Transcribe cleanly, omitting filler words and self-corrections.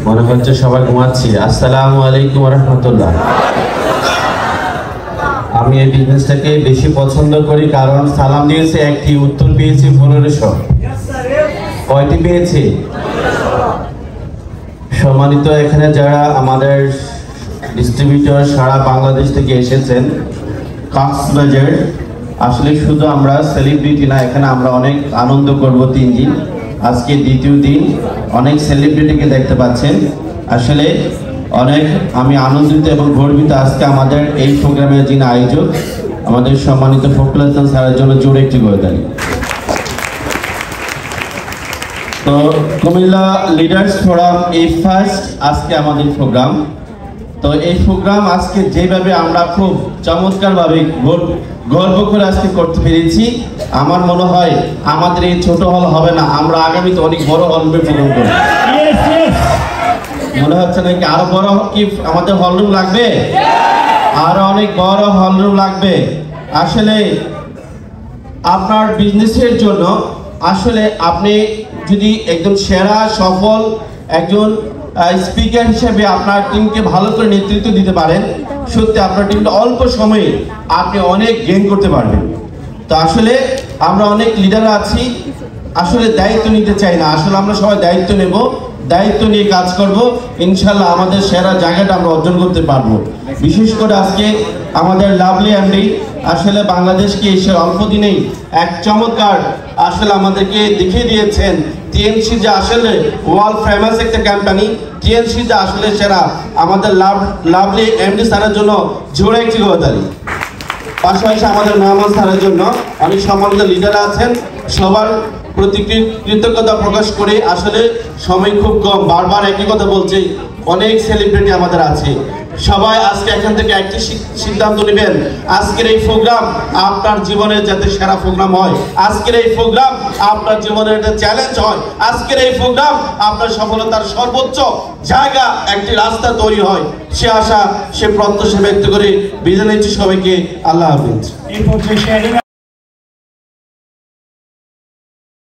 মনে হচ্ছে সবাই ঘুমাচ্ছি। আসসালামু আলাইকুম রহমতুল্লাহ। আমি এই বিজনেসটাকে বেশি পছন্দ করি কারণ সালাম দিয়েছে একটি, উত্তর পেয়েছি 1500। কয়টি পেয়েছি? সম্মানিত এখানে যারা আমাদের ডিস্ট্রিবিউটর সারা বাংলাদেশ থেকে এসেছেন, কক্সবাজার, আসলে শুধু আমরা সেলিব্রিটি না, এখানে আমরা অনেক আনন্দ করব। 3 দিন, আজকে দ্বিতীয় দিন, অনেক সেলিব্রিটিকে দেখতে পাচ্ছেন। আসলে অনেক আমি আনন্দিত এবং গর্বিত। আজকে আমাদের এই প্রোগ্রামের যিনি আয়োজক, আমাদের সম্মানিত ফখরুল হাসান স্যারের জন্য জোরে একটি করে দেন। তো কুমিল্লা লিডার্স ফোরাম এই ফার্স্ট আজকে আমাদের প্রোগ্রাম। তো এই প্রোগ্রাম আজকে যেভাবে আমরা খুব চমৎকারভাবে গর্ব করে আজকে করতে পেরেছি, আমার মনে হয় আমাদের এই ছোট হল হবে না, আমরা আগামীতে অনেক বড় হলরুমে প্রোগ্রাম করব। মনে হচ্ছে নাকি আরো বড় কি আমাদের হলরুম লাগবে? আরো অনেক বড় হলরুম লাগবে। আসলে আপনার বিজনেসের জন্য আসলে আপনি যদি একজন সেরা সফল একজন স্পিকার হিসেবে আপনার টিমকে ভালো করে নেতৃত্ব দিতে পারেন, সত্যি আপনার টিমটা অল্প সময়ে আপনি অনেক গেইন করতে পারবেন। তো আসলে আমরা অনেক লিডার আছি, আসলে দায়িত্ব নিতে চাই না। আসলে আমরা সবাই দায়িত্ব নেব, দায়িত্ব নিয়ে কাজ করব, ইনশাল্লাহ আমাদের সেরা জায়গাটা আমরা অর্জন করতে পারবো। বিশেষ করে আজকে আমাদের লাভলি এমডি আসলে বাংলাদেশকে এসে অল্প দিনেই এক চমৎকার আসলে আমাদেরকে দেখিয়ে দিয়েছেন। টিএনসি যে আসলে ওয়ার্ল্ড ফেমাস একটা কোম্পানি, টিএনসি যে আসলে সেরা। আমাদের লাভলি এমডি স্যারের জন্য জোরে একটি গতালি। পাশাপাশি আমাদের মেহমান স্যারের জন্য অনেক সম্মানিত লিডার আছেন, সবার প্রতি কৃতজ্ঞতা প্রকাশ করে। আসলে সময় খুব কম, বারবার একই কথা বলছি, অনেক সেলিব্রিটি আমাদের আছে। সবাই আজকে এখান থেকে একটি সিদ্ধান্ত নেবেন, আজকের এই প্রোগ্রাম আপনার জীবনের যাতে সেরা প্রোগ্রাম হয়, আজকের এই প্রোগ্রাম আপনার জীবনের একটা চ্যালেঞ্জ হয়, আজকের এই প্রোগ্রাম আপনার সফলতার সর্বোচ্চ জায়গা একটি রাস্তা তৈরি হয়। সে আশা, সে প্রত্যাশা ব্যক্ত করে বিদায় নিচ্ছি সবাইকে। আল্লাহ হাফেজ।